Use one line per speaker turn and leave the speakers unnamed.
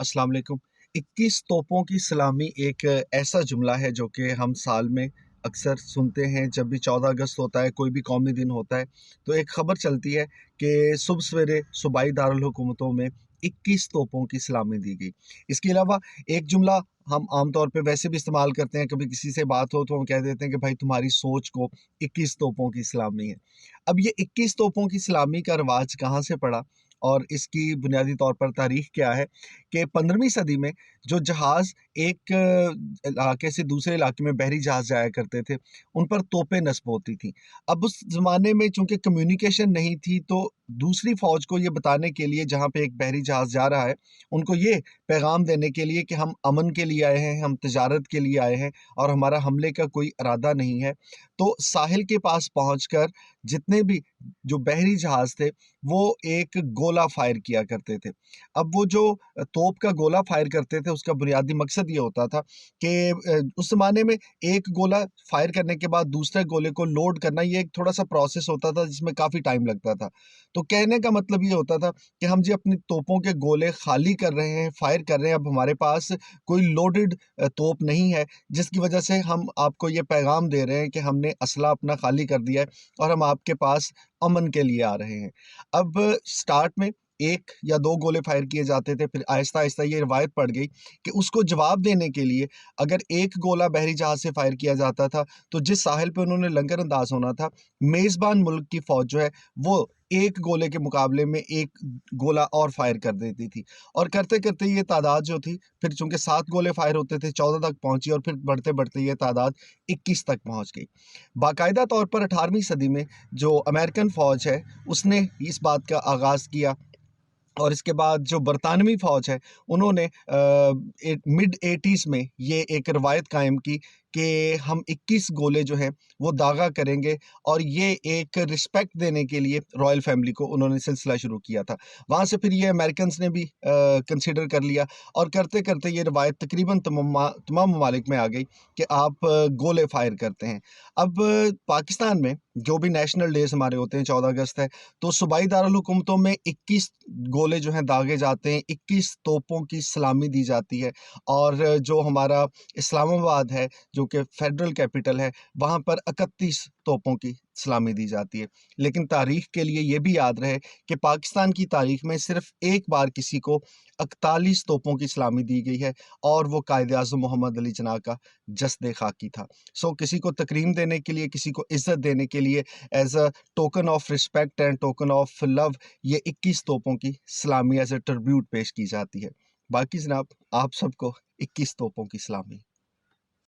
अस्सलाम वालेकुम। 21 तोपों की सलामी एक ऐसा जुमला है जो कि हम साल में अक्सर सुनते हैं। जब भी 14 अगस्त होता है, कोई भी कौमी दिन होता है, तो एक ख़बर चलती है कि सुबह सवेरे सूबाई दारुल हुकूमतों में 21 तोपों की सलामी दी गई। इसके अलावा एक जुमला हम आम तौर पे वैसे भी इस्तेमाल करते हैं, कभी किसी से बात हो तो हम कह देते हैं कि भाई तुम्हारी सोच को 21 तोपों की सलामी है। अब ये 21 तोपों की सलामी का रिवाज कहाँ से पड़ा और इसकी बुनियादी तौर पर तारीख क्या है कि 15वीं सदी में जो जहाज़ एक इलाके से दूसरे इलाके में बहरी जहाज़ जाया करते थे, उन पर तोपें नस्ब होती थी। अब उस ज़माने में चूँकि कम्युनिकेशन नहीं थी, तो दूसरी फ़ौज को ये बताने के लिए जहाँ पे एक बहरी जहाज़ जा रहा है, उनको ये पैगाम देने के लिए कि हम अमन के लिए आए हैं, हम तिजारत के लिए आए हैं और हमारा हमले का कोई इरादा नहीं है। तो साहिल के पास पहुँचकर जितने भी जो बहरी जहाज़ थे, वो एक गोला फ़ायर किया करते थे। अब वो जो तोप का गोला फायर करते थे, उसका बुनियादी मकसद ये होता था कि उस ज़माने में एक गोला फायर करने के बाद दूसरे गोले को लोड करना, ये एक थोड़ा-सा प्रोसेस होता था जिसमें काफ़ी टाइम लगता था। तो कहने का मतलब ये होता था कि हम जी अपनी तोपों के गोले खाली कर रहे हैं, फायर कर रहे हैं, अब हमारे पास कोई लोडेड तोप नहीं है, जिसकी वजह से हम आपको ये पैगाम दे रहे हैं कि हमने असला अपना खाली कर दिया है और हम आपके पास अमन के लिए आ रहे हैं। अब स्टार्ट में 1 या 2 गोले फायर किए जाते थे, फिर आहिस्ता-आहिस्ता ये रिवायत पड़ गई कि उसको जवाब देने के लिए अगर 1 गोला बहरी जहाज़ से फायर किया जाता था, तो जिस साहिल पे उन्होंने लंगरअंदाज होना था, मेज़बान मुल्क की फ़ौज जो है, वो 1 गोले के मुकाबले में 1 गोला और फायर कर देती थी और करते-करते ये तादाद जो थी, फिर चूँकि 7 गोले फायर होते थे, 14 तक पहुँची और फिर बढ़ते-बढ़ते ये तादाद 21 तक पहुँच गई। बाकायदा तौर पर 18वीं सदी में जो अमेरिकन फ़ौज है, उसने इस बात का आगाज़ किया और इसके बाद जो बरतानवी फ़ौज है, उन्होंने मिड 80s में ये एक रवायत कायम की कि हम 21 गोले जो हैं, वो दागा करेंगे और ये एक रिस्पेक्ट देने के लिए रॉयल फैमिली को उन्होंने सिलसिला शुरू किया था। वहाँ से फिर ये अमेरिकन्स ने भी कंसिडर कर लिया और करते-करते ये रवायत तकरीबन तमाम ममालिक में आ गई कि आप गोले फायर करते हैं। अब पाकिस्तान में जो भी नेशनल डेज़ हमारे होते हैं, 14 अगस्त है, तो सूबाई दारुल हुकूमतों में 21 गोले जो हैं दागे जाते हैं, 21 तोपों की सलामी दी जाती है और जो हमारा इस्लामाबाद है, जो कि फेडरल कैपिटल है, वहाँ पर 31 तोपों की सलामी दी जाती है। लेकिन तारीख़ के लिए ये भी याद रहे कि पाकिस्तान की तारीख़ में सिर्फ़ एक बार किसी को 41 तोपों की सलामी दी गई है और वो कायद-ए-आज़म मोहम्मद अली जिन्नाह का जस्द खाकी था। सो किसी को तकरीम देने के लिए, किसी को इज़्ज़त देने के लिए as a token of respect and token of love ये 21 तोपों की सलामी एज़ अ ट्रिब्यूट पेश की जाती है। बाकी जनाब आप सबको 21 तोपों की सलामी।